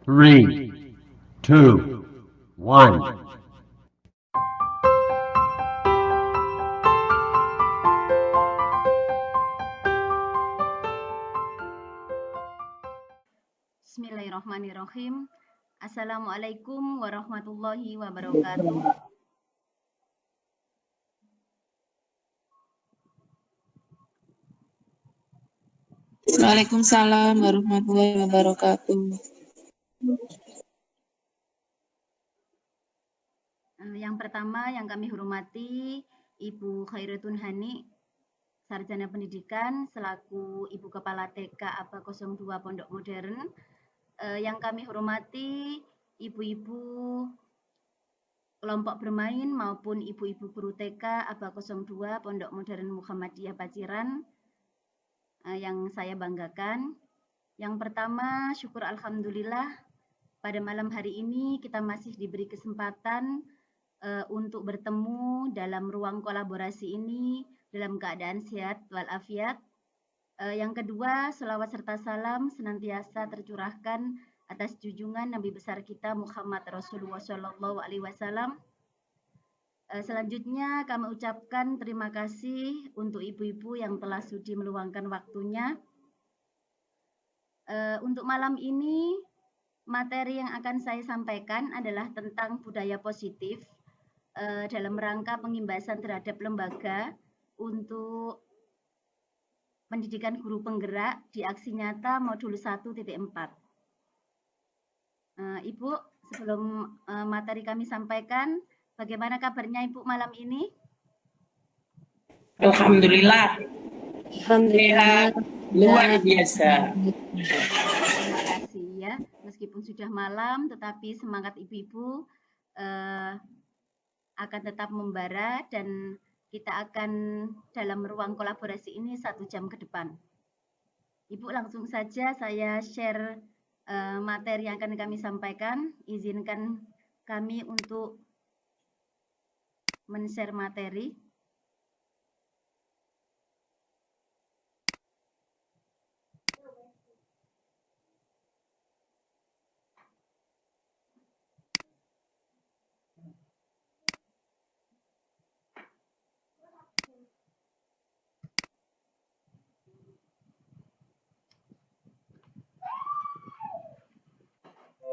3, 2, 1. Bismillahirrahmanirrahim. Assalamualaikum warahmatullahi wabarakatuh. Waalaikumsalam warahmatullahi wabarakatuh. Yang pertama yang kami hormati Ibu Khairatun Hani, Sarjana Pendidikan selaku Ibu Kepala TK ABA 02 Pondok Modern. Yang kami hormati ibu-ibu kelompok bermain maupun ibu-ibu guru TK ABA 02 Pondok Modern Muhammadiyah Paciran yang saya banggakan. Yang pertama, syukur alhamdulillah pada malam hari ini kita masih diberi kesempatan untuk bertemu dalam ruang kolaborasi ini dalam keadaan sehat walafiat. Yang kedua, selawat serta salam senantiasa tercurahkan atas junjungan Nabi besar kita Muhammad Rasulullah Shallallahu Alaihi Wasallam. Selanjutnya kami ucapkan terima kasih untuk ibu-ibu yang telah sudi meluangkan waktunya. Untuk malam ini materi yang akan saya sampaikan adalah tentang budaya positif dalam rangka pengimbasan terhadap lembaga untuk pendidikan guru penggerak di aksi nyata modul 1.4. Ibu, sebelum materi kami sampaikan, bagaimana kabarnya Ibu malam ini? Alhamdulillah. Sehat, luar biasa. Terima kasih ya, meskipun sudah malam, tetapi semangat ibu-ibu akan tetap membara dan kita akan dalam ruang kolaborasi ini 1 jam ke depan. Ibu langsung saja saya share materi yang akan kami sampaikan. Izinkan kami untuk men-share materi.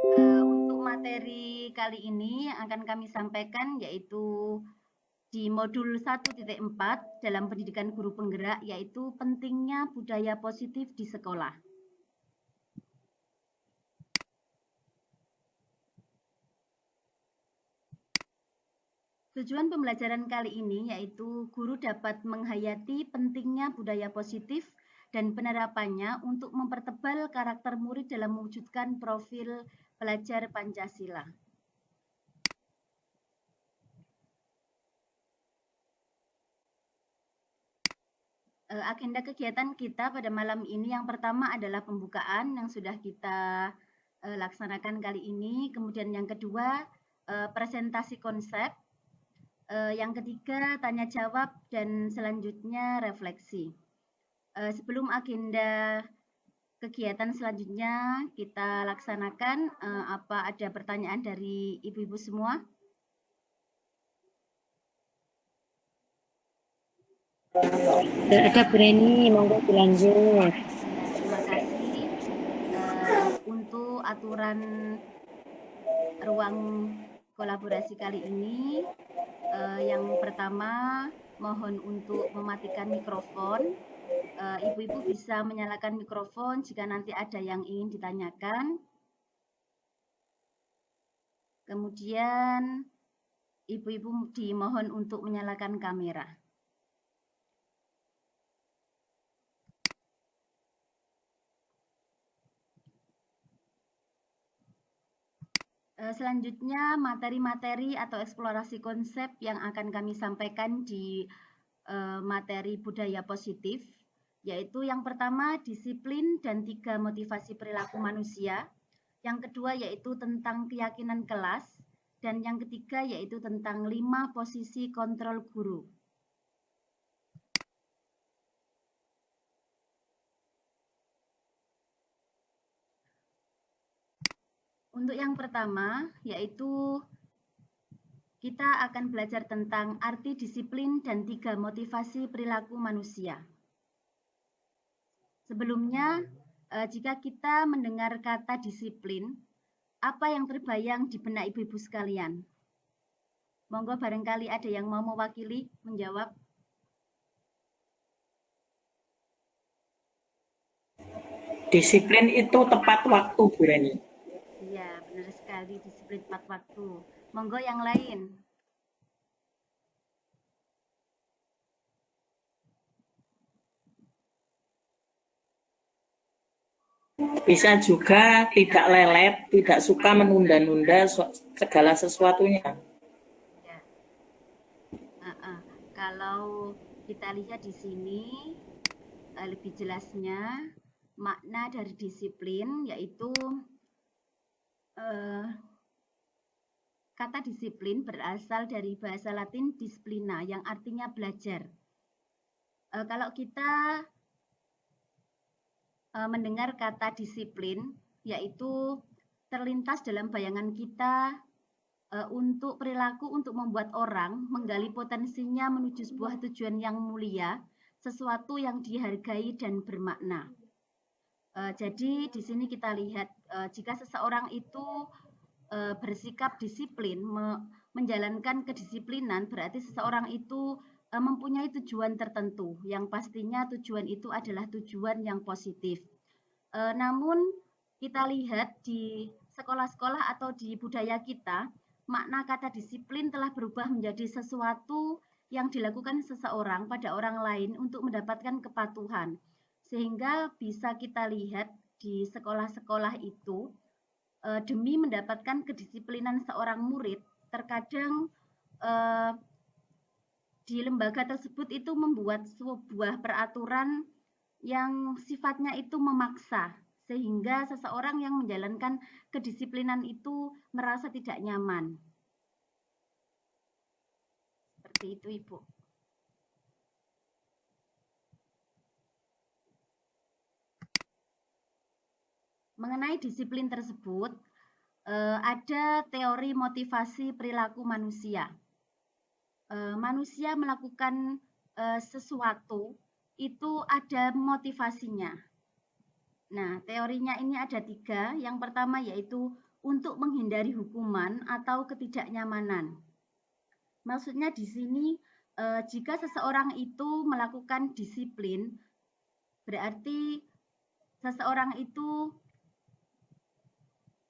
Untuk materi kali ini akan kami sampaikan yaitu di modul 1.4 dalam pendidikan guru penggerak, yaitu pentingnya budaya positif di sekolah. Tujuan pembelajaran kali ini yaitu guru dapat menghayati pentingnya budaya positif dan penerapannya untuk mempertebal karakter murid dalam mewujudkan profil pelajar Pancasila. Agenda kegiatan kita pada malam ini yang pertama adalah pembukaan yang sudah kita laksanakan kali ini. Kemudian yang kedua presentasi konsep. Yang ketiga tanya jawab dan selanjutnya refleksi. Sebelum agenda kegiatan selanjutnya kita laksanakan, apa ada pertanyaan dari ibu-ibu semua? Ada Breni, monggo dilanjut. Terima kasih. Untuk aturan ruang kolaborasi kali ini, yang pertama mohon untuk mematikan mikrofon. Ibu-ibu bisa menyalakan mikrofon jika nanti ada yang ingin ditanyakan. Kemudian ibu-ibu dimohon untuk menyalakan kamera. Selanjutnya materi-materi atau eksplorasi konsep yang akan kami sampaikan di materi budaya positif, yaitu yang pertama disiplin dan 3 motivasi perilaku manusia, yang kedua yaitu tentang keyakinan kelas, dan yang ketiga yaitu tentang 5 posisi kontrol guru. Untuk yang pertama, yaitu kita akan belajar tentang arti disiplin dan 3 motivasi perilaku manusia. Sebelumnya, jika kita mendengar kata disiplin, apa yang terbayang di benak ibu-ibu sekalian? Monggo barangkali ada yang mau mewakili menjawab. Disiplin itu tepat waktu, Bu Reni. Iya, benar sekali, disiplin tepat waktu. Monggo yang lain. Bisa juga tidak lelet, tidak suka menunda-nunda segala sesuatunya. Ya. Kalau kita lihat di sini lebih jelasnya makna dari disiplin yaitu kata disiplin berasal dari bahasa Latin disciplina yang artinya belajar. Kalau kita mendengar kata disiplin, yaitu terlintas dalam bayangan kita untuk perilaku untuk membuat orang menggali potensinya menuju sebuah tujuan yang mulia, sesuatu yang dihargai dan bermakna. Jadi di sini kita lihat jika seseorang itu bersikap disiplin, menjalankan kedisiplinan, berarti seseorang itu mempunyai tujuan tertentu, yang pastinya tujuan itu adalah tujuan yang positif. Namun kita lihat di sekolah-sekolah atau di budaya kita, makna kata disiplin telah berubah menjadi sesuatu yang dilakukan seseorang pada orang lain untuk mendapatkan kepatuhan. Sehingga bisa kita lihat di sekolah-sekolah itu, demi mendapatkan kedisiplinan seorang murid, terkadang di lembaga tersebut itu membuat sebuah peraturan yang sifatnya itu memaksa, sehingga seseorang yang menjalankan kedisiplinan itu merasa tidak nyaman. Seperti itu, Ibu. Mengenai disiplin tersebut, ada teori motivasi perilaku manusia. Manusia melakukan sesuatu itu ada motivasinya. Nah, teorinya ini ada 3. Yang pertama yaitu untuk menghindari hukuman atau ketidaknyamanan. Maksudnya di sini jika seseorang itu melakukan disiplin, berarti seseorang itu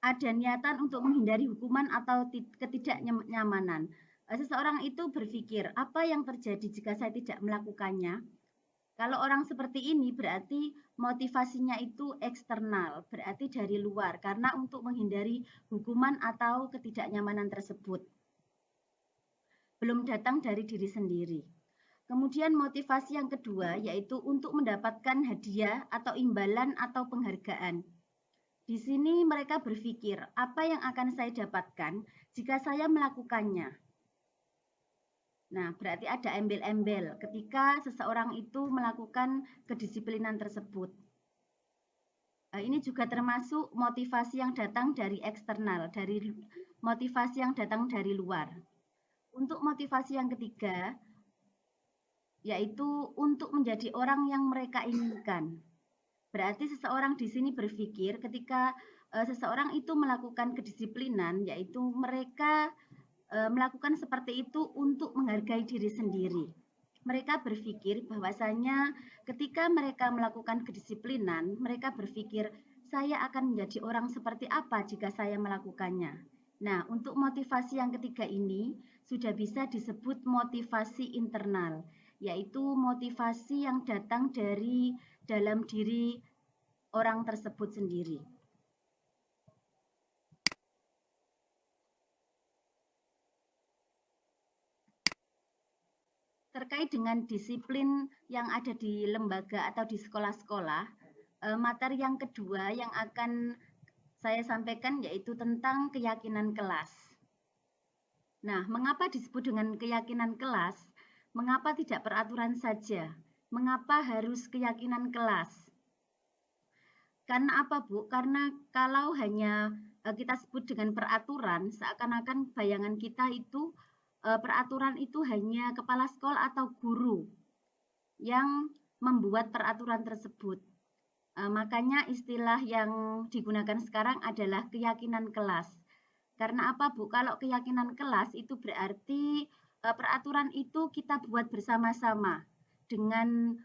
ada niatan untuk menghindari hukuman atau ketidaknyamanan. Seseorang itu berpikir, apa yang terjadi jika saya tidak melakukannya? Kalau orang seperti ini berarti motivasinya itu eksternal, berarti dari luar, karena untuk menghindari hukuman atau ketidaknyamanan tersebut. Belum datang dari diri sendiri. Kemudian motivasi yang kedua yaitu untuk mendapatkan hadiah atau imbalan atau penghargaan. Di sini mereka berpikir, apa yang akan saya dapatkan jika saya melakukannya? Nah, berarti ada embel-embel ketika seseorang itu melakukan kedisiplinan tersebut. Ini juga termasuk motivasi yang datang dari eksternal, dari motivasi yang datang dari luar. Untuk motivasi yang ketiga, yaitu untuk menjadi orang yang mereka inginkan. Berarti seseorang di sini berpikir ketika seseorang itu melakukan kedisiplinan, yaitu mereka melakukan seperti itu untuk menghargai diri sendiri. Mereka berpikir bahwasanya ketika mereka melakukan kedisiplinan, mereka berpikir saya akan menjadi orang seperti apa jika saya melakukannya. Nah, untuk motivasi yang ketiga ini sudah bisa disebut motivasi internal, yaitu motivasi yang datang dari dalam diri orang tersebut sendiri. Terkait dengan disiplin yang ada di lembaga atau di sekolah-sekolah, materi yang kedua yang akan saya sampaikan yaitu tentang keyakinan kelas. Nah, mengapa disebut dengan keyakinan kelas? Mengapa tidak peraturan saja? Mengapa harus keyakinan kelas? Karena apa, Bu? Karena kalau hanya kita sebut dengan peraturan, seakan-akan bayangan kita itu peraturan itu hanya kepala sekolah atau guru yang membuat peraturan tersebut. Makanya istilah yang digunakan sekarang adalah keyakinan kelas. Karena apa, Bu? Kalau keyakinan kelas itu berarti peraturan itu kita buat bersama-sama dengan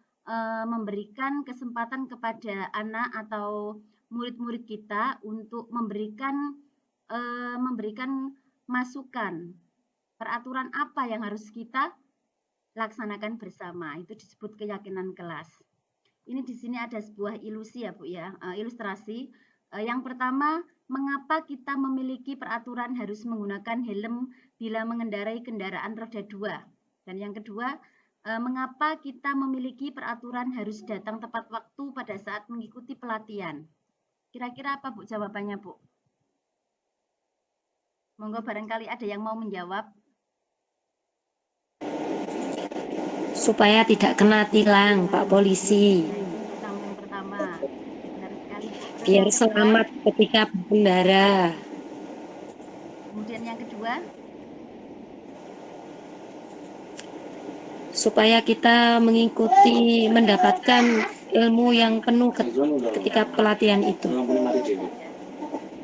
memberikan kesempatan kepada anak atau murid-murid kita untuk memberikan masukan peraturan apa yang harus kita laksanakan bersama. Itu disebut keyakinan kelas. Ini di sini ada sebuah ilusi ya Bu ya, ilustrasi. Yang pertama, mengapa kita memiliki peraturan harus menggunakan helm bila mengendarai kendaraan roda 2? Dan yang kedua, mengapa kita memiliki peraturan harus datang tepat waktu pada saat mengikuti pelatihan? Kira-kira apa Bu jawabannya Bu? Monggo barangkali ada yang mau menjawab. Supaya tidak kena tilang, Pak Polisi. Yang pertama, benar sekali. Biar selamat ketika berkendara. Kemudian yang kedua, supaya kita mendapatkan ilmu yang penuh ketika pelatihan itu.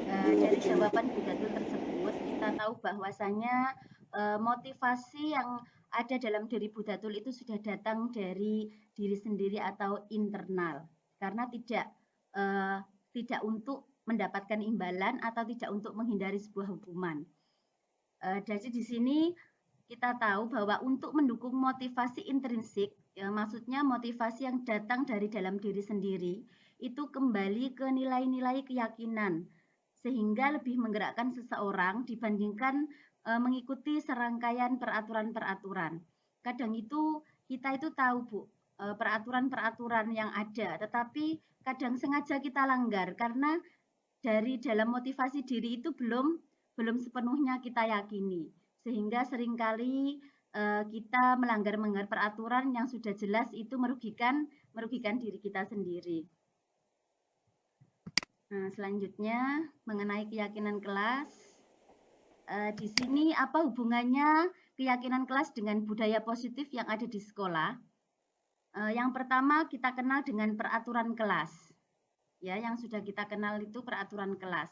Dari jawaban Bu Datul tersebut, kita tahu bahwasanya motivasi yang ada dalam diri Bu Datul itu sudah datang dari diri sendiri atau internal, karena tidak untuk mendapatkan imbalan atau tidak untuk menghindari sebuah hukuman. Jadi di sini kita tahu bahwa untuk mendukung motivasi intrinsik, ya, maksudnya motivasi yang datang dari dalam diri sendiri, itu kembali ke nilai-nilai keyakinan, sehingga lebih menggerakkan seseorang dibandingkan mengikuti serangkaian peraturan-peraturan. Kadang itu kita itu tahu Bu, peraturan-peraturan yang ada, tetapi kadang sengaja kita langgar karena dari dalam motivasi diri itu belum sepenuhnya kita yakini, sehingga seringkali kita melanggar peraturan yang sudah jelas itu merugikan diri kita sendiri. Nah, selanjutnya mengenai keyakinan kelas. Di sini apa hubungannya keyakinan kelas dengan budaya positif yang ada di sekolah? Yang pertama kita kenal dengan peraturan kelas. Ya, yang sudah kita kenal itu peraturan kelas.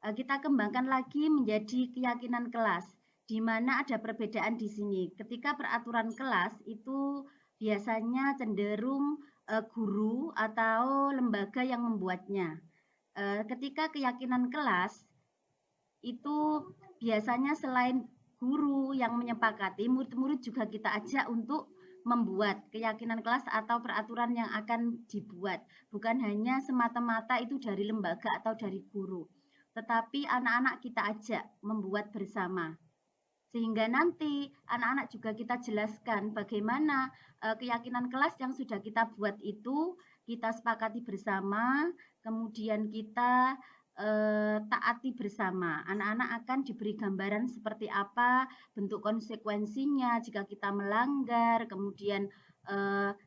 Kita kembangkan lagi menjadi keyakinan kelas, di mana ada perbedaan di sini. Ketika peraturan kelas itu biasanya cenderung guru atau lembaga yang membuatnya. Ketika keyakinan kelas itu biasanya selain guru yang menyepakati, murid-murid juga kita ajak untuk membuat keyakinan kelas atau peraturan yang akan dibuat. Bukan hanya semata-mata itu dari lembaga atau dari guru, tetapi anak-anak kita ajak membuat bersama. Sehingga nanti anak-anak juga kita jelaskan bagaimana keyakinan kelas yang sudah kita buat itu kita sepakati bersama, kemudian kita taati bersama. Anak-anak akan diberi gambaran seperti apa bentuk konsekuensinya jika kita melanggar, kemudian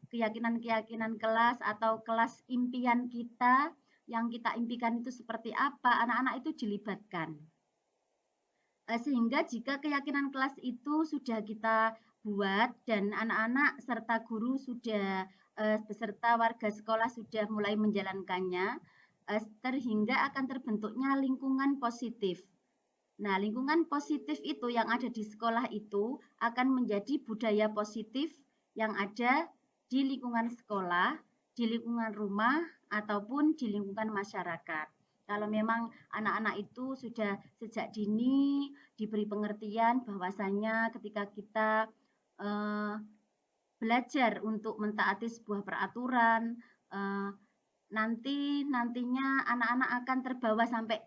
keyakinan-keyakinan kelas atau kelas impian kita yang kita impikan itu seperti apa, anak-anak itu dilibatkan. Sehingga jika keyakinan kelas itu sudah kita buat dan anak-anak serta guru sudah beserta warga sekolah sudah mulai menjalankannya, terhingga akan terbentuknya lingkungan positif. Nah, lingkungan positif itu yang ada di sekolah itu akan menjadi budaya positif yang ada di lingkungan sekolah, di lingkungan rumah, ataupun di lingkungan masyarakat. Kalau memang anak-anak itu sudah sejak dini diberi pengertian bahwasanya ketika kita belajar untuk mentaati sebuah peraturan, nantinya anak-anak akan terbawa sampai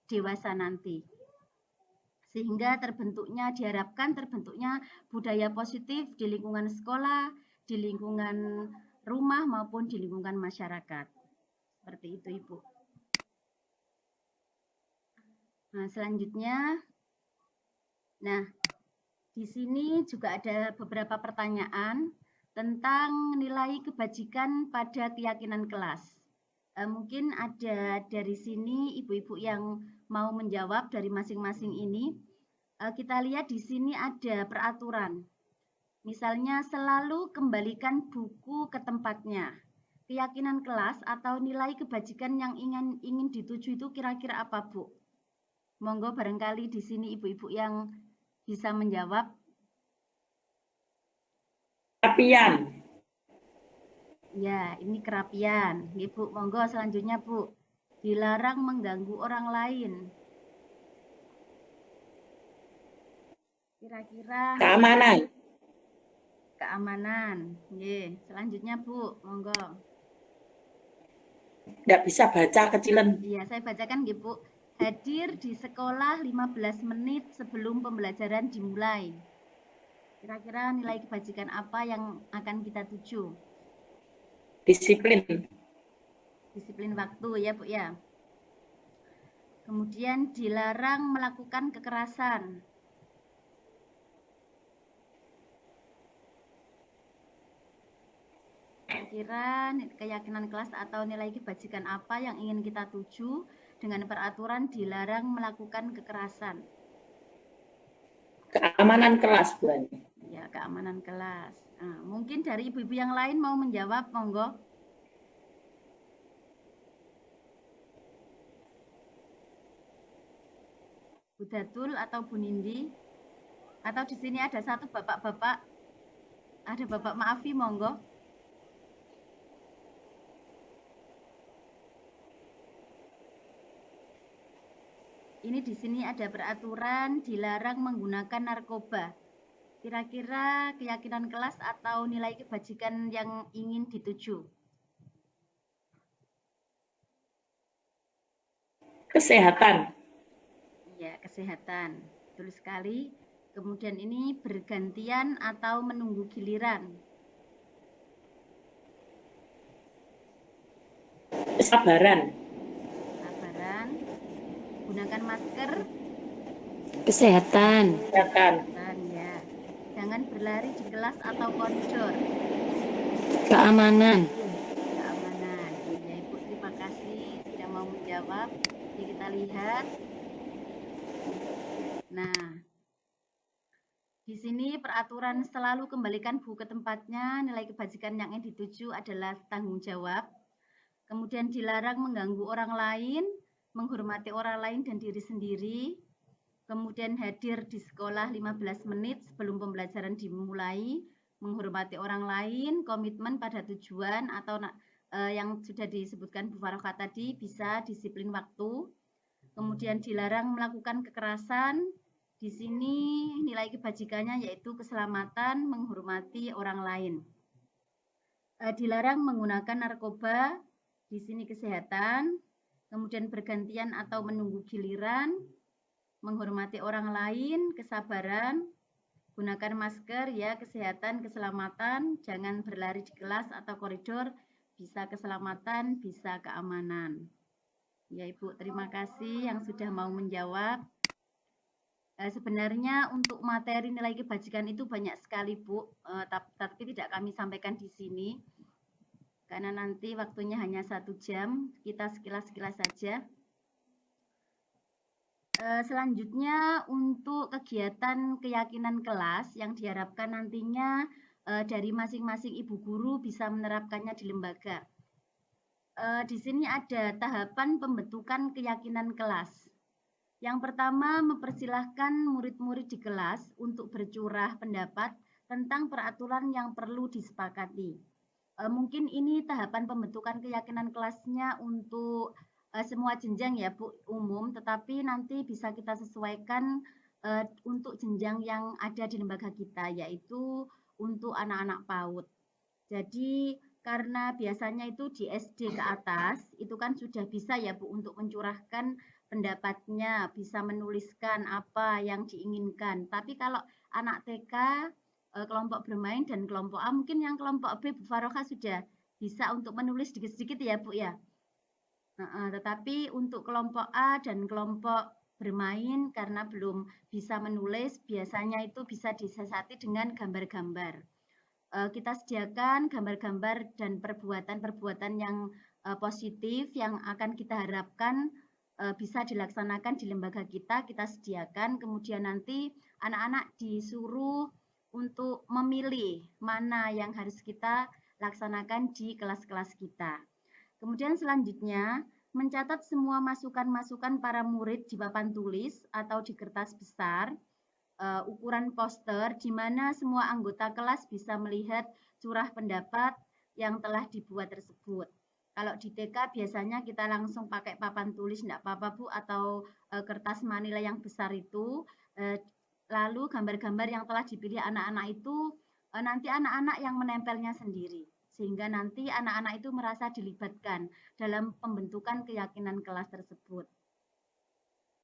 dewasa nanti, sehingga diharapkan terbentuknya budaya positif di lingkungan sekolah, di lingkungan rumah maupun di lingkungan masyarakat. Seperti itu Ibu. Nah, selanjutnya, di sini juga ada beberapa pertanyaan tentang nilai kebajikan pada keyakinan kelas. Mungkin ada dari sini ibu-ibu yang mau menjawab dari masing-masing ini. Kita lihat di sini ada peraturan. Misalnya selalu kembalikan buku ke tempatnya. Keyakinan kelas atau nilai kebajikan yang ingin dituju itu kira-kira apa, Bu? Monggo barangkali di sini ibu-ibu yang bisa menjawab. Kerapian. Ya, ini kerapian. Ibu, monggo selanjutnya, Bu. Dilarang mengganggu orang lain. Kira-kira Keamanan. keamanan. Ye, selanjutnya, Bu, monggo. Nggak bisa baca kecilan. Iya, saya bacakan, Bu. Hadir di sekolah 15 menit sebelum pembelajaran dimulai. Kira-kira nilai kebajikan apa yang akan kita tuju? Disiplin. Disiplin waktu ya, Bu ya. Kemudian dilarang melakukan kekerasan. Kira-kira keyakinan kelas atau nilai kebajikan apa yang ingin kita tuju dengan peraturan dilarang melakukan kekerasan? Keamanan kelas, Bu. Ya, keamanan kelas. Nah, mungkin dari ibu-ibu yang lain mau menjawab, monggo. Bu Datul atau Bu Nindi? Atau di sini ada satu bapak-bapak? Ada Bapak Maafi, monggo. Ini di sini ada peraturan dilarang menggunakan narkoba. Kira-kira keyakinan kelas atau nilai kebajikan yang ingin dituju? Kesehatan. Ya, kesehatan. Betul sekali. Kemudian ini bergantian atau menunggu giliran. Kesabaran. Sabaran. Gunakan masker. Kesehatan. Kesehatan. Ya. Jangan berlari di kelas atau koridor. Keamanan. Keamanan. Ya, Ibu, terima kasih sudah mau menjawab. Jadi kita lihat. Nah, di sini peraturan selalu kembalikan buku ke tempatnya. Nilai kebajikan yang ingin dituju adalah tanggung jawab. Kemudian dilarang mengganggu orang lain, menghormati orang lain dan diri sendiri. Kemudian hadir di sekolah 15 menit sebelum pembelajaran dimulai, menghormati orang lain, komitmen pada tujuan atau yang sudah disebutkan Bu Farokha tadi, bisa disiplin waktu. Kemudian dilarang melakukan kekerasan. Di sini nilai kebajikannya yaitu keselamatan, menghormati orang lain. Dilarang menggunakan narkoba. Di sini kesehatan, kemudian bergantian atau menunggu giliran, menghormati orang lain, kesabaran, gunakan masker ya, kesehatan, keselamatan, jangan berlari di kelas atau koridor, bisa keselamatan, bisa keamanan. Ya Ibu, terima kasih yang sudah mau menjawab. Sebenarnya untuk materi nilai kebajikan itu banyak sekali Bu, tapi tidak kami sampaikan di sini. Karena nanti waktunya hanya 1 jam, kita sekilas-sekilas saja. Selanjutnya untuk kegiatan keyakinan kelas yang diharapkan nantinya dari masing-masing ibu guru bisa menerapkannya di lembaga. Di sini ada tahapan pembentukan keyakinan kelas. Yang pertama, mempersilahkan murid-murid di kelas untuk bercurah pendapat tentang peraturan yang perlu disepakati. Mungkin ini tahapan pembentukan keyakinan kelasnya untuk semua jenjang ya Bu, umum, tetapi nanti bisa kita sesuaikan untuk jenjang yang ada di lembaga kita, yaitu untuk anak-anak PAUD. Jadi karena biasanya itu di SD ke atas, itu kan sudah bisa ya Bu untuk mencurahkan pendapatnya, bisa menuliskan apa yang diinginkan. Tapi kalau anak TK, kelompok bermain dan kelompok A, mungkin yang kelompok B Bu Farokha sudah bisa untuk menulis sedikit-sedikit ya Bu ya. Tetapi untuk kelompok A dan kelompok bermain karena belum bisa menulis, biasanya itu bisa disiasati dengan gambar-gambar. Kita sediakan gambar-gambar dan perbuatan-perbuatan yang positif yang akan kita harapkan bisa dilaksanakan di lembaga kita sediakan. Kemudian nanti anak-anak disuruh untuk memilih mana yang harus kita laksanakan di kelas-kelas kita. Kemudian selanjutnya, mencatat semua masukan-masukan para murid di papan tulis atau di kertas besar, ukuran poster, di mana semua anggota kelas bisa melihat curah pendapat yang telah dibuat tersebut. Kalau di TK biasanya kita langsung pakai papan tulis, enggak apa-apa Bu, atau kertas manila yang besar itu. Lalu gambar-gambar yang telah dipilih anak-anak itu nanti anak-anak yang menempelnya sendiri. Sehingga nanti anak-anak itu merasa dilibatkan dalam pembentukan keyakinan kelas tersebut.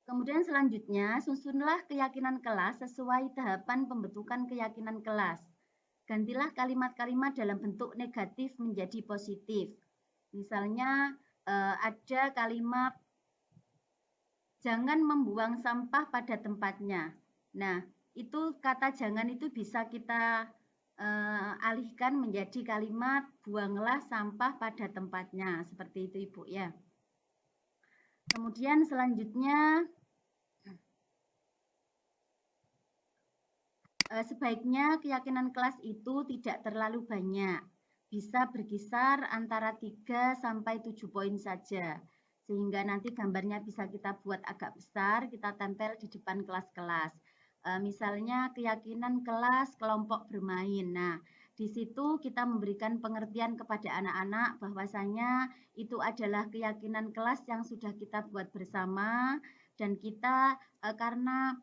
Kemudian selanjutnya, susunlah keyakinan kelas sesuai tahapan pembentukan keyakinan kelas. Gantilah kalimat-kalimat dalam bentuk negatif menjadi positif. Misalnya ada kalimat jangan membuang sampah pada tempatnya. Nah, itu kata jangan itu bisa kita alihkan menjadi kalimat buanglah sampah pada tempatnya. Seperti itu Ibu ya. Kemudian selanjutnya sebaiknya keyakinan kelas itu tidak terlalu banyak. Bisa berkisar antara 3 sampai 7 poin saja. Sehingga nanti gambarnya bisa kita buat agak besar, kita tempel di depan kelas-kelas. Misalnya keyakinan kelas kelompok bermain. Nah, di situ kita memberikan pengertian kepada anak-anak bahwasanya itu adalah keyakinan kelas yang sudah kita buat bersama dan kita karena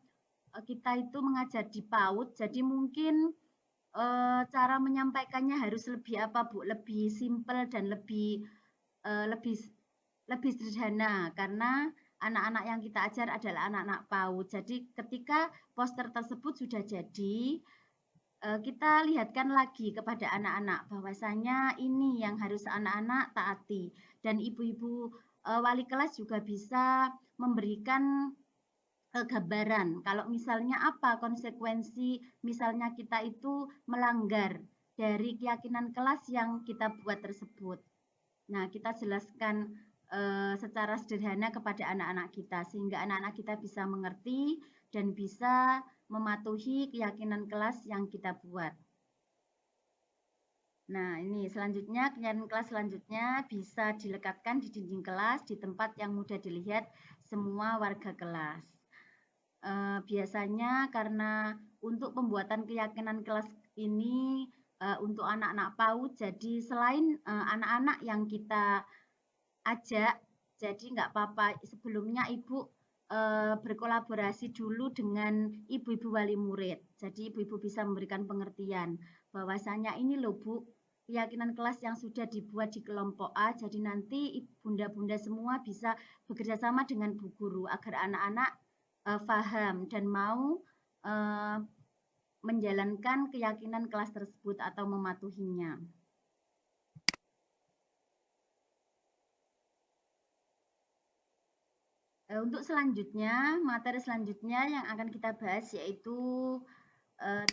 kita itu mengajar di PAUD, jadi mungkin cara menyampaikannya harus lebih apa Bu? Lebih simpel dan lebih sederhana karena anak-anak yang kita ajar adalah anak-anak PAUD. Jadi ketika poster tersebut sudah jadi, kita lihatkan lagi kepada anak-anak bahwasanya ini yang harus anak-anak taati. Dan ibu-ibu wali kelas juga bisa memberikan gambaran. Kalau misalnya apa konsekuensi, misalnya kita itu melanggar dari keyakinan kelas yang kita buat tersebut. Nah, kita jelaskan secara sederhana kepada anak-anak kita sehingga anak-anak kita bisa mengerti dan bisa mematuhi keyakinan kelas yang kita buat. Nah, ini selanjutnya keyakinan kelas selanjutnya bisa dilekatkan di dinding kelas di tempat yang mudah dilihat semua warga kelas. Biasanya karena untuk pembuatan keyakinan kelas ini untuk anak-anak PAUD, jadi selain anak-anak yang kita ajak, jadi nggak apa-apa sebelumnya Ibu berkolaborasi dulu dengan ibu-ibu wali murid. Jadi ibu-ibu bisa memberikan pengertian bahwasanya ini loh Bu, keyakinan kelas yang sudah dibuat di kelompok A, jadi nanti bunda-bunda semua bisa bekerja sama dengan Bu Guru agar anak-anak paham dan mau menjalankan keyakinan kelas tersebut atau mematuhinya. Untuk selanjutnya, materi selanjutnya yang akan kita bahas yaitu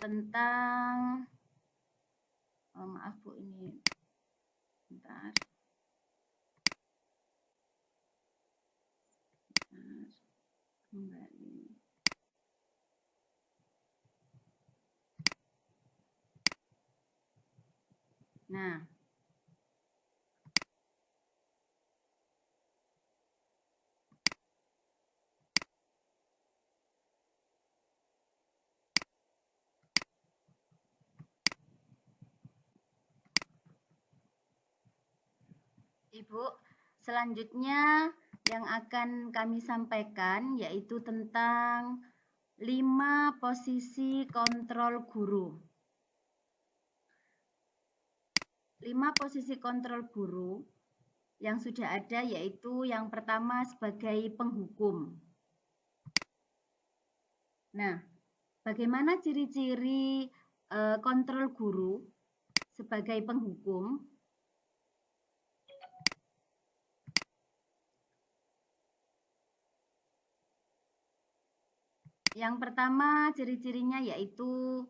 tentang maaf Bu, ini bentar. Kembali. Nah, Ibu, selanjutnya yang akan kami sampaikan yaitu tentang 5 posisi kontrol guru. 5 posisi kontrol guru yang sudah ada yaitu yang pertama sebagai penghukum. Nah, bagaimana ciri-ciri kontrol guru sebagai penghukum? Yang pertama ciri-cirinya yaitu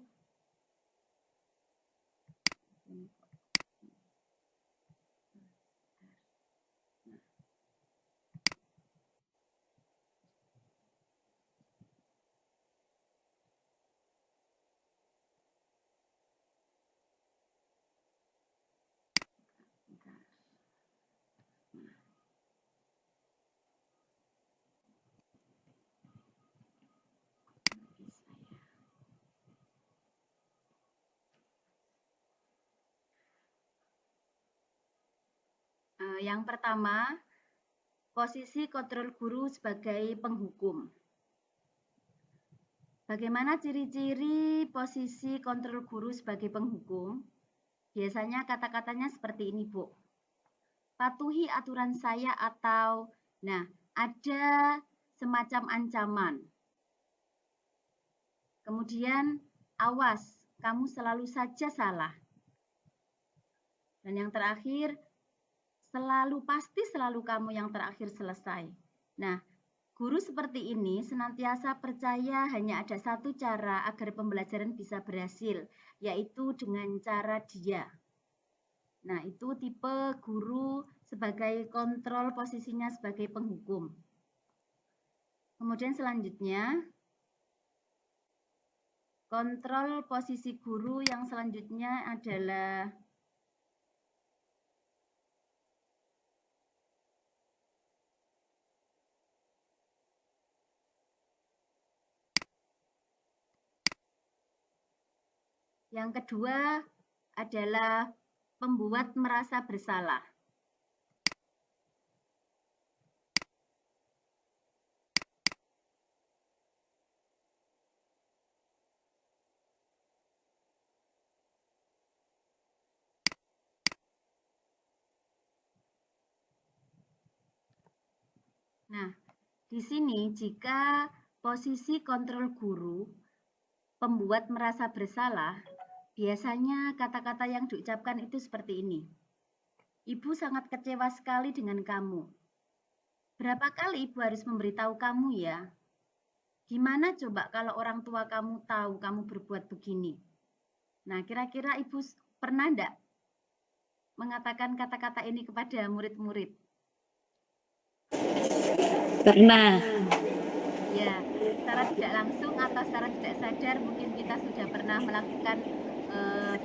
Yang pertama, posisi kontrol guru sebagai penghukum. Bagaimana ciri-ciri posisi kontrol guru sebagai penghukum? Biasanya kata-katanya seperti ini, Bu. Patuhi aturan saya atau, nah, ada semacam ancaman. Kemudian, awas, kamu selalu saja salah. Dan yang terakhir, pasti selalu kamu yang terakhir selesai. Nah, guru seperti ini senantiasa percaya hanya ada satu cara agar pembelajaran bisa berhasil, yaitu dengan cara dia. Nah, itu tipe guru sebagai kontrol, posisinya sebagai penghukum. Kemudian selanjutnya, kontrol posisi guru yang selanjutnya adalah yang kedua adalah membuat merasa bersalah. Nah, di sini jika posisi kontrol guru pembuat merasa bersalah, biasanya kata-kata yang diucapkan itu seperti ini. Ibu sangat kecewa sekali dengan kamu. Berapa kali ibu harus memberitahu kamu ya? Gimana coba kalau orang tua kamu tahu kamu berbuat begini? Nah, kira-kira ibu pernah enggak mengatakan kata-kata ini kepada murid-murid? Pernah. Ya, secara tidak langsung atau secara tidak sadar mungkin kita sudah pernah melakukan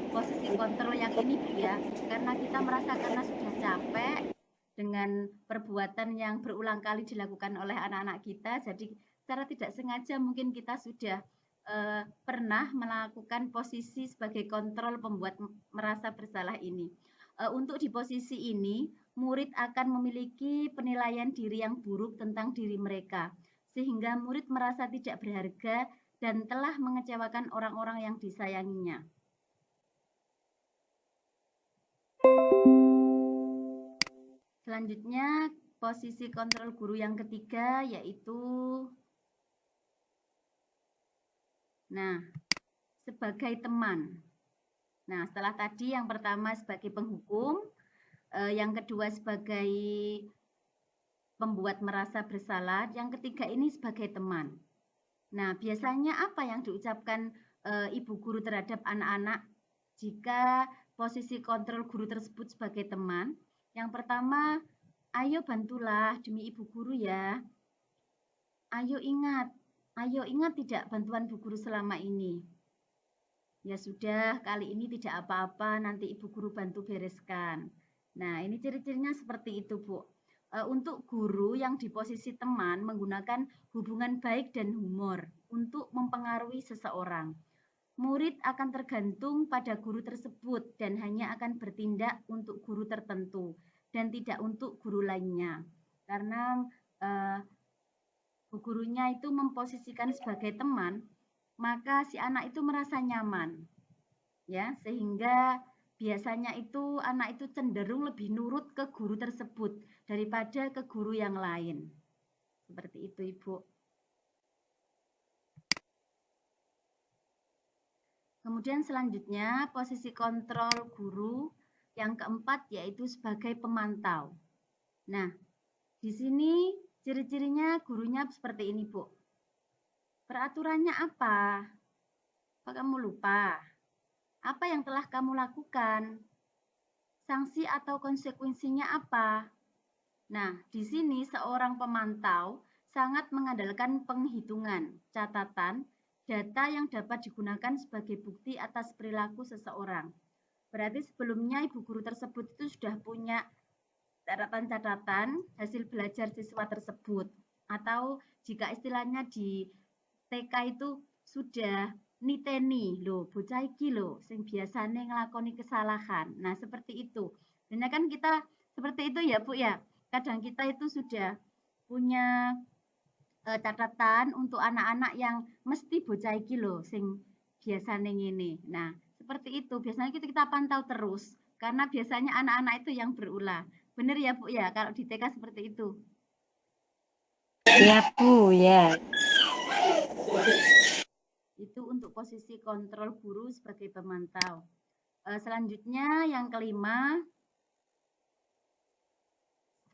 posisi kontrol yang ini, Bu, ya. Karena kita merasa karena sudah capek dengan perbuatan yang berulang kali dilakukan oleh anak-anak kita, jadi secara tidak sengaja mungkin kita sudah pernah melakukan posisi sebagai kontrol pembuat merasa bersalah ini. Untuk di posisi ini, murid akan memiliki penilaian diri yang buruk tentang diri mereka, sehingga murid merasa tidak berharga dan telah mengecewakan orang-orang yang disayanginya. Selanjutnya, posisi kontrol guru yang ketiga yaitu sebagai teman. Nah, setelah tadi yang pertama sebagai penghukum, yang kedua sebagai pembuat merasa bersalah, yang ketiga ini sebagai teman. Nah, biasanya apa yang diucapkan ibu guru terhadap anak-anak jika posisi kontrol guru tersebut sebagai teman? Yang pertama, ayo bantulah demi ibu guru ya. Ayo ingat tidak bantuan bu guru selama ini. Ya sudah, kali ini tidak apa-apa, nanti ibu guru bantu bereskan. Nah, ini ciri-cirinya seperti itu, Bu. Untuk guru yang di posisi teman menggunakan hubungan baik dan humor untuk mempengaruhi seseorang. Murid akan tergantung pada guru tersebut dan hanya akan bertindak untuk guru tertentu dan tidak untuk guru lainnya. Karena gurunya itu memposisikan sebagai teman, maka si anak itu merasa nyaman. Ya, sehingga biasanya itu anak itu cenderung lebih nurut ke guru tersebut daripada ke guru yang lain. Seperti itu, Ibu. Kemudian selanjutnya posisi kontrol guru yang keempat yaitu sebagai pemantau. Nah, di sini ciri-cirinya gurunya seperti ini, Bu. Peraturannya apa? Apa kamu lupa? Apa yang telah kamu lakukan? Sanksi atau konsekuensinya apa? Nah, di sini seorang pemantau sangat mengandalkan penghitungan, catatan, data yang dapat digunakan sebagai bukti atas perilaku seseorang. Berarti sebelumnya ibu guru tersebut itu sudah punya catatan-catatan hasil belajar siswa tersebut. Atau jika istilahnya di TK itu sudah niteni loh, bocah iki loh sing biasane nglakoni kesalahan. Nah, seperti itu. Dan kan kita Seperti itu ya Bu ya. Kadang kita itu sudah punya catatan untuk anak-anak yang mesti bocah iki lho sing biasane ngene. Nah, seperti itu. Biasanya kita pantau terus karena biasanya anak-anak itu yang berulah. Benar ya Bu ya kalau di TK seperti itu. Ya Bu, ya. Itu untuk posisi kontrol guru sebagai pemantau. Selanjutnya yang kelima,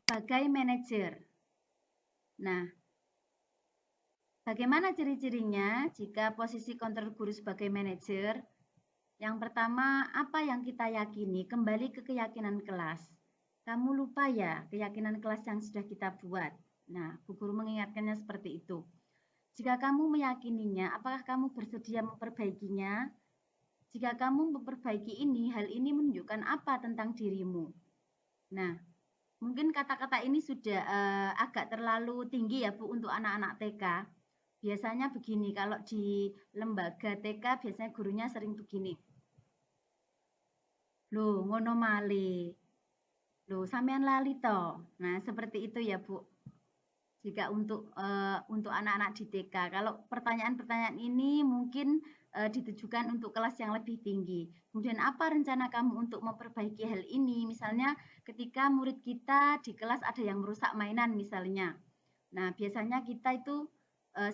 sebagai manajer. Nah, bagaimana ciri-cirinya jika posisi kontrol guru sebagai manajer? Yang pertama, apa yang kita yakini? Kembali ke keyakinan kelas. Kamu lupa ya keyakinan kelas yang sudah kita buat. Nah, Bu Guru mengingatkannya seperti itu. Jika kamu meyakininya, apakah kamu bersedia memperbaikinya? Jika kamu memperbaiki ini, hal ini menunjukkan apa tentang dirimu? Nah, mungkin kata-kata ini sudah agak terlalu tinggi ya Bu untuk anak-anak TK. Biasanya begini, kalau di lembaga TK biasanya gurunya sering begini. Loh, ngono male. Loh, sampean lali toh. Nah, seperti itu ya Bu. Jika untuk anak-anak di TK, kalau pertanyaan-pertanyaan ini mungkin ditujukan untuk kelas yang lebih tinggi. Kemudian apa rencana kamu untuk memperbaiki hal ini? Misalnya ketika murid kita di kelas ada yang merusak mainan misalnya. Nah, biasanya kita itu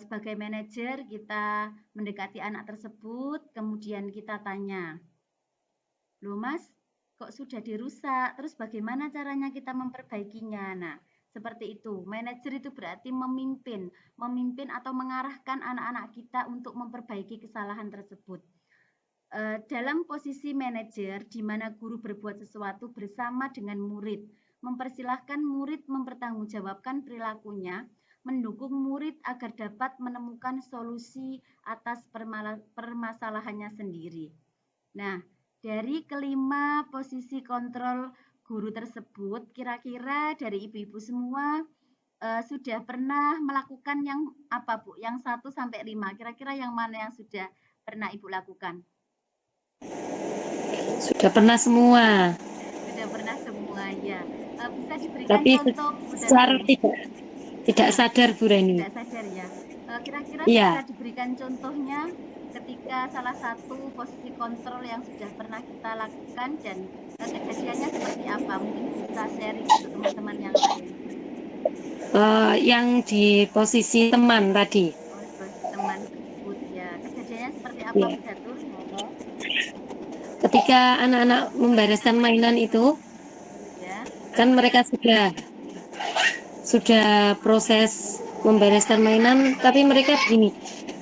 sebagai manajer kita mendekati anak tersebut, kemudian kita tanya, "Loh Mas, kok sudah dirusak? Terus bagaimana caranya kita memperbaikinya?" Nah, seperti itu. Manajer itu berarti memimpin atau mengarahkan anak-anak kita untuk memperbaiki kesalahan tersebut. Dalam posisi manajer, di mana guru berbuat sesuatu bersama dengan murid, mempersilahkan murid mempertanggungjawabkan perilakunya, mendukung murid agar dapat menemukan solusi atas permasalahannya sendiri. Nah, dari kelima posisi kontrol guru tersebut, kira-kira dari ibu-ibu semua sudah pernah melakukan yang apa Bu? Yang 1 sampai 5. Kira-kira yang mana yang sudah pernah Ibu lakukan? Sudah pernah semua. Sudah pernah semua ya. Bisa diberikan Tapi contoh secara tidak sadar Bu Reni. Tidak sadar ya. Kira-kira Ya. bisa diberikan contohnya ketika salah satu posisi kontrol yang sudah pernah kita lakukan dan kejadiannya seperti apa? Mungkin bisa sharing untuk teman-teman yang lain. Yang di posisi teman tadi. Oh, posisi teman tersebut ya. Kejadiannya seperti apa Ya. Bu Datul? Ketika anak-anak membereskan mainan itu, Ya. kan mereka sudah proses membereskan mainan, tapi mereka begini,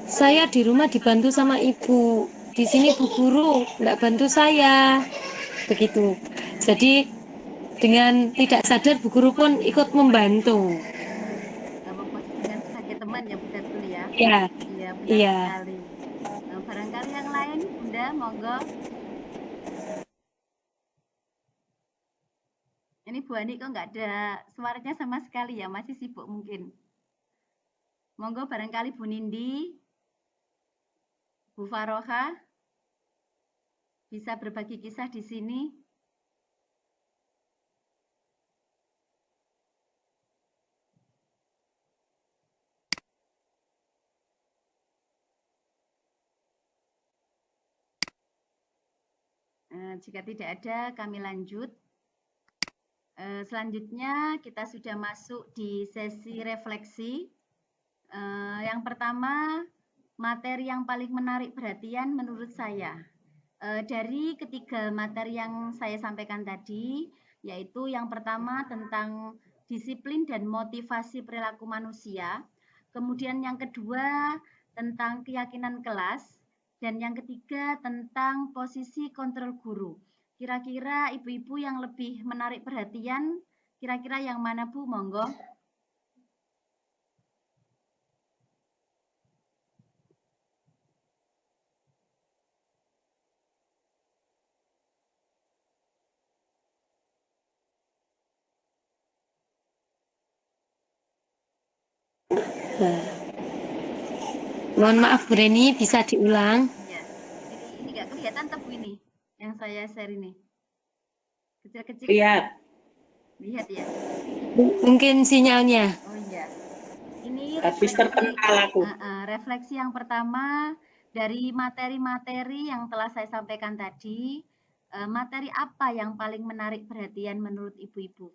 saya di rumah dibantu sama ibu, di sini Bu Guru nggak bantu saya, begitu. Jadi dengan tidak sadar Bu Guru pun ikut membantu. Memposisikan sebagai teman ya Bu Datul ya. Iya. Iya, benar Iya. sekali. Barangkali yang lain, Bunda, monggo. Ini Bu Ani kok nggak ada suaranya sama sekali ya, masih sibuk mungkin. Monggo barangkali Bu Nindi, Bu Faroha, bisa berbagi kisah di sini. Jika tidak ada, kami lanjut. Selanjutnya kita sudah masuk di sesi refleksi. Yang pertama, materi yang paling menarik perhatian menurut saya. Dari ketiga materi yang saya sampaikan tadi, yaitu yang pertama tentang disiplin dan motivasi perilaku manusia, kemudian yang kedua tentang keyakinan kelas, dan yang ketiga tentang posisi kontrol guru. Kira-kira ibu-ibu yang lebih menarik perhatian, kira-kira yang mana Bu? Monggo. Mohon maaf Bu Reni, bisa diulang? Ya, ini nggak kelihatan tuh Bu ini, yang saya share ini. Kecil-kecil. Lihat. Lihat ya. Mungkin sinyalnya. Oh iya. Ini Habis refleksi, terpental aku. refleksi yang pertama dari materi-materi yang telah saya sampaikan tadi. Materi apa yang paling menarik perhatian menurut ibu-ibu?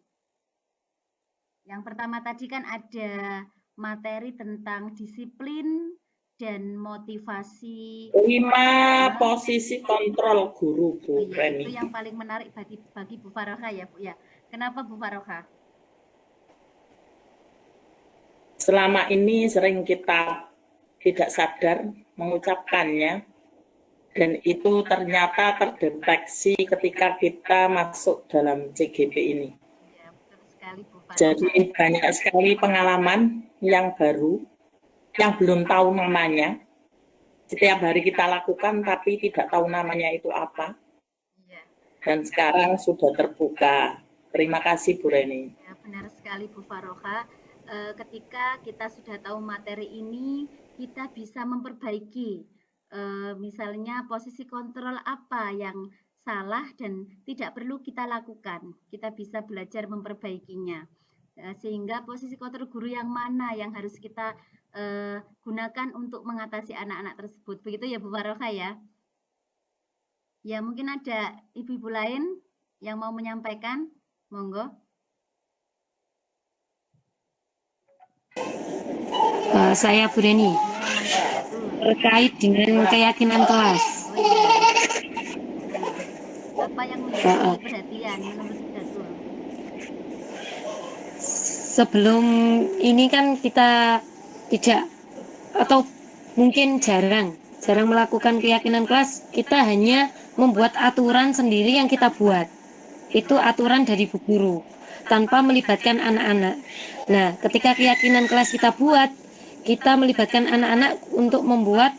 Yang pertama tadi kan ada materi tentang disiplin dan motivasi. 5 posisi kontrol guru, Bu Iya, Reni. itu yang paling menarik bagi Bu Faroha ya, Bu ya. Kenapa Bu Faroha? Selama ini sering kita tidak sadar mengucapkannya, dan itu ternyata terdeteksi ketika kita masuk dalam CGP ini. Ya, betul sekali Bu Faroha. Jadi banyak sekali pengalaman yang baru, yang belum tahu namanya. Setiap hari kita lakukan tapi tidak tahu namanya itu apa. Iya. Dan sekarang sudah terbuka. Terima kasih Bu Reni. Ya, benar sekali Bu Faroha. Ketika kita sudah tahu materi ini, kita bisa memperbaiki. Misalnya posisi kontrol apa yang salah dan tidak perlu kita lakukan. Kita bisa belajar memperbaikinya. Sehingga posisi kontrol guru yang mana yang harus kita gunakan untuk mengatasi anak-anak tersebut. Begitu ya Bu Faroha ya. Ya, mungkin ada ibu-ibu lain yang mau menyampaikan. Monggo. Saya Bu Reni, terkait dengan keyakinan kelas. Oh iya. Apa yang menjadi perhatian menurut Datul? Sebelum ini kan kita tidak, atau mungkin jarang melakukan keyakinan kelas. Kita hanya membuat aturan sendiri yang kita buat. Itu aturan dari bu guru tanpa melibatkan anak-anak. Nah, ketika keyakinan kelas kita buat, kita melibatkan anak-anak untuk membuat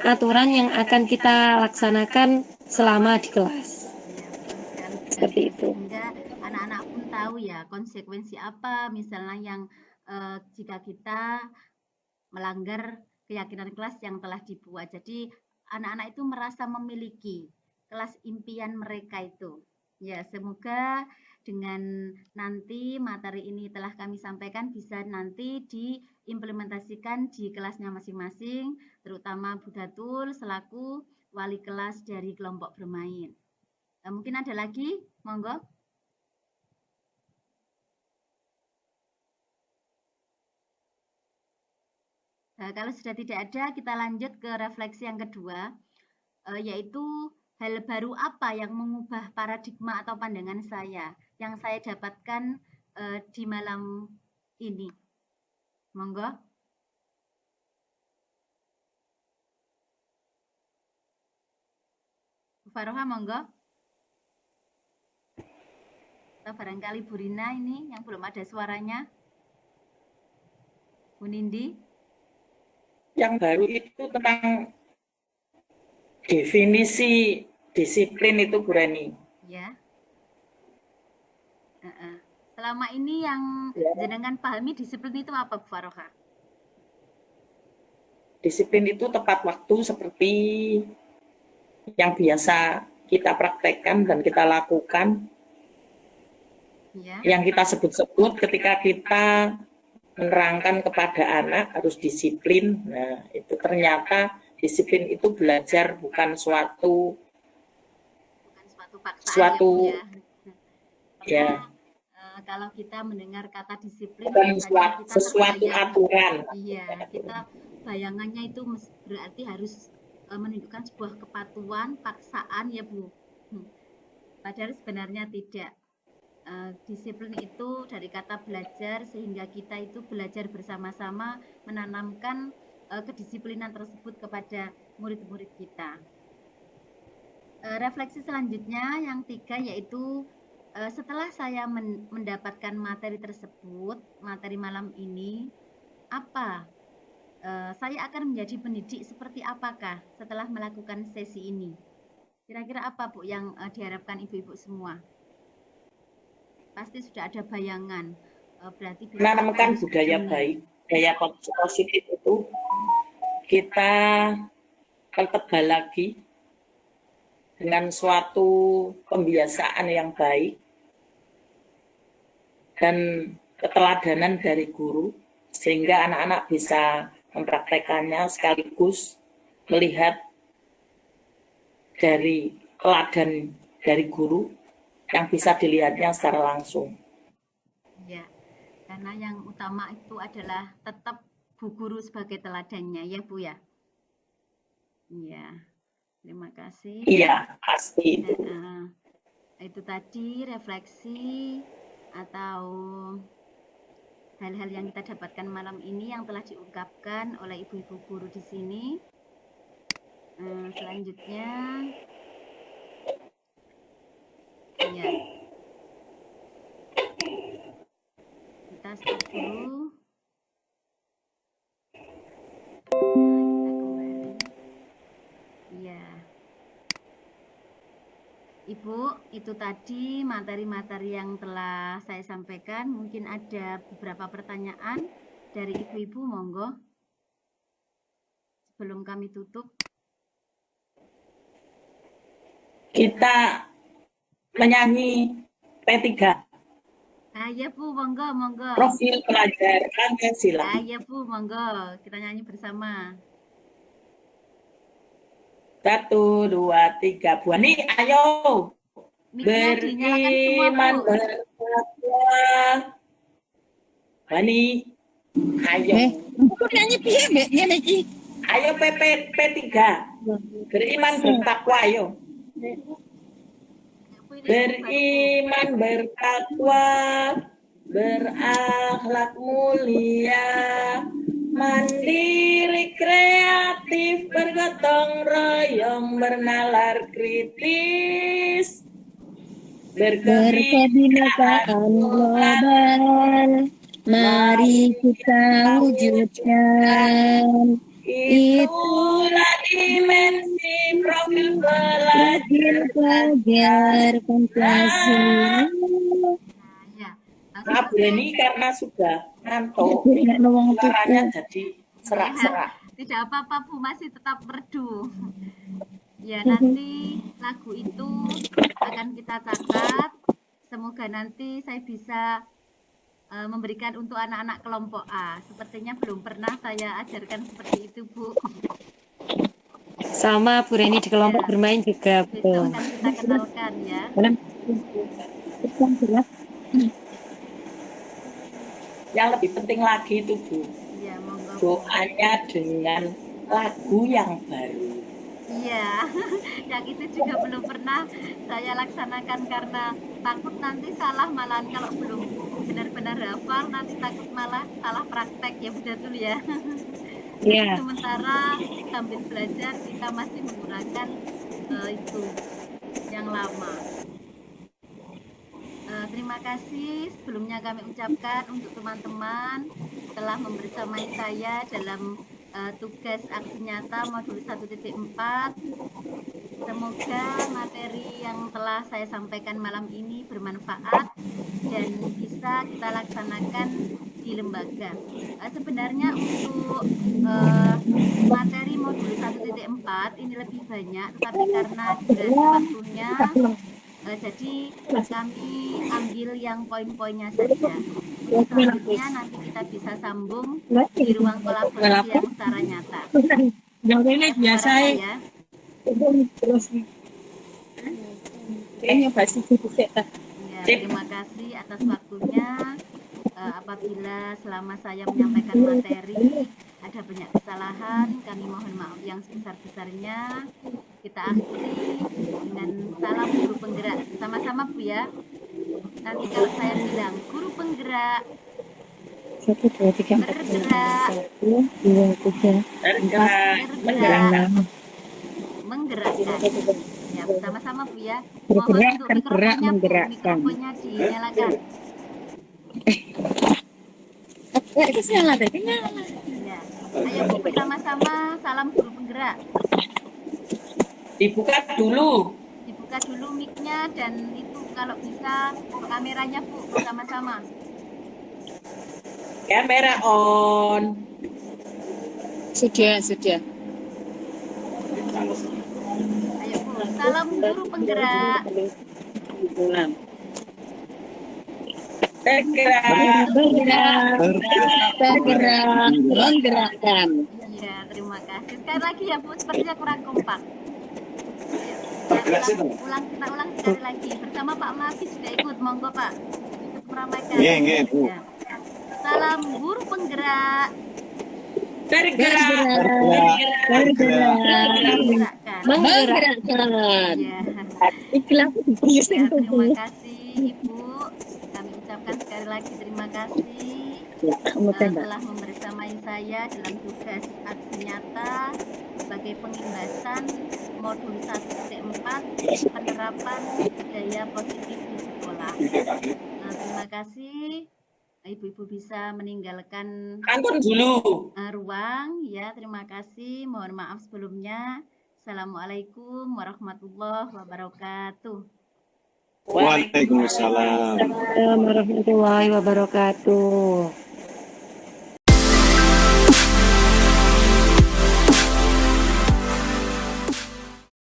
aturan yang akan kita laksanakan selama di kelas. Seperti itu. Sehingga anak-anak pun tahu ya konsekuensi apa misalnya yang jika kita melanggar keyakinan kelas yang telah dibuat. Jadi anak-anak itu merasa memiliki kelas impian mereka itu. Ya, semoga dengan nanti materi ini telah kami sampaikan bisa nanti diimplementasikan di kelasnya masing-masing, terutama Bu Datul selaku wali kelas dari kelompok bermain. Mungkin ada lagi, monggo. Kalau sudah tidak ada, kita lanjut ke refleksi yang kedua, yaitu hal baru apa yang mengubah paradigma atau pandangan saya yang saya dapatkan di malam ini. Monggo. Bu Faroha, monggo. Atau barangkali Bu Rina ini yang belum ada suaranya. Bu Nindi. Yang baru itu tentang definisi disiplin itu Bu Reni. Ya. Selama ini yang jenengan pahami disiplin itu apa Bu Faroha? Disiplin itu tepat waktu seperti yang biasa kita praktekkan dan kita lakukan. Ya. Yang kita sebut-sebut ketika kita menerangkan kepada anak harus disiplin. Nah, itu ternyata disiplin itu belajar bukan suatu paksaan ya. Kalau kita mendengar kata disiplin bukan sesuatu aturan. Iya, kita bayangannya itu berarti harus menunjukkan sebuah kepatuhan, paksaan ya Bu. Padahal sebenarnya tidak. Disiplin itu dari kata belajar, sehingga kita itu belajar bersama-sama menanamkan kedisiplinan tersebut kepada murid-murid kita. Refleksi selanjutnya yang 3 yaitu setelah saya mendapatkan materi tersebut, materi malam ini, apa saya akan menjadi pendidik seperti apakah setelah melakukan sesi ini? Kira-kira apa Bu yang diharapkan ibu-ibu semua? Pasti sudah ada bayangan. Berarti menanamkan budaya baik, budaya positif itu kita pertebal lagi dengan suatu pembiasaan yang baik. dan keteladanan dari guru, sehingga anak-anak bisa mempraktekannya sekaligus melihat dari teladan dari guru yang bisa dilihatnya secara langsung. Ya, karena yang utama itu adalah tetap Bu Guru sebagai teladannya ya Bu ya. Iya, terima kasih. Iya, pasti itu. Itu tadi refleksi atau hal-hal yang kita dapatkan malam ini yang telah diungkapkan oleh ibu-ibu guru di sini. Selanjutnya, ya, kita stop dulu. Ya, Ibu, itu tadi materi-materi yang telah saya sampaikan. Mungkin ada beberapa pertanyaan dari ibu-ibu, monggo. Sebelum kami tutup. Kita menyanyi P3. Ya Bu, monggo, monggo. Profil pelajar Pancasila. Ya Bu, monggo. Kita nyanyi bersama. 1, 2, 3. Bu Ani, ayo. Beriman bertakwa. Bu Ani, ayo. Nyanyi piye, Mbak? Ngene iki. Ayo P3. Beriman bertakwa, ayo. Beriman bertakwa, berakhlak mulia, mandiri kreatif, bergotong royong, bernalar kritis, Berkebinekaan global, mari kita wujudkan. Itulah dimensi profil pelajar Pancasila. Nah, Bu Reni karena sudah ngantuk, suaranya jadi serak-serak. Tidak apa-apa Bu, masih tetap merdu. Ya, nanti lagu itu akan kita catat. Semoga nanti saya bisa memberikan untuk anak-anak kelompok A. Sepertinya belum pernah saya ajarkan seperti itu, Bu. Sama Bu Reni di kelompok bermain juga, Bu. Besok akan kita kenalkan ya. Yang lebih penting lagi itu, Bu, Ya, monggo. doanya dengan lagu yang baru. Iya, yang itu juga belum pernah saya laksanakan karena takut nanti salah malahan kalau belum benar-benar hafal nanti takut malah salah praktek ya betul ya. Iya. Sementara sambil belajar kita masih menggunakan itu yang lama. Terima kasih sebelumnya kami ucapkan untuk teman-teman telah membersamai saya dalam tugas aksi nyata modul 1.4. Semoga materi yang telah saya sampaikan malam ini bermanfaat dan bisa kita laksanakan di lembaga. Sebenarnya untuk materi modul 1.4 ini lebih banyak, tetapi karena durasi waktunya jadi kami ambil yang poin-poinnya saja. Selanjutnya nanti kita bisa sambung di ruang kolaborasi yang secara nyata. Yang ini biasa ya. Kayaknya pasti ya, terima kasih atas waktunya. Apabila selama saya menyampaikan materi ada banyak kesalahan, kami mohon maaf yang sebesar-besarnya. Kita akhiri dengan salam guru penggerak. Sama-sama Bu ya. Nanti kalau saya bilang guru penggerak 1, 2, 3, 4, 5, 6, 7, 8, 9, 10. bergerak, menggerakkan. Ya, bersama-sama Bu ya. Bergerak, Mohon untuk tergerak, mikrofonnya, menggerakkan. mikrofonnya dinyalakan. Ya. Ayo Bu, bersama-sama salam guru penggerak. Dibuka dulu. Dibuka dulu mic-nya dan itu kalau bisa kameranya Bu, bersama-sama. Kamera on. Sudah. Ayo Bu, salam guru penggerak. Bergerak. Bergerak, menggerakkan. Iya, terima kasih. Sekali lagi ya Bu, sepertinya kurang kompak. Ayo, kita ulang sekali lagi. Bersama Pak Mafis juga ikut, monggo Pak. Ikut meramaikan. Nggih, Bu. Ya. Salam guru penggerak. Bergerak. Menggerakkan. Menggerakkan. Ya. Ikhlas Ya, dipriusin tuh, terima Bu. kasih Ibu. Kami ucapkan sekali lagi terima kasih Ya, kamu tembak. telah membersamai saya dalam tugas aksi nyata sebagai pengimbasan modul 1.4 penerapan budaya positif di sekolah. Terima kasih. Ibu-ibu bisa meninggalkan Anton dulu. ruang ya. Terima kasih. Mohon maaf sebelumnya. Assalamualaikum warahmatullahi wabarakatuh. Waalaikumsalam. Warahmatullahi wabarakatuh.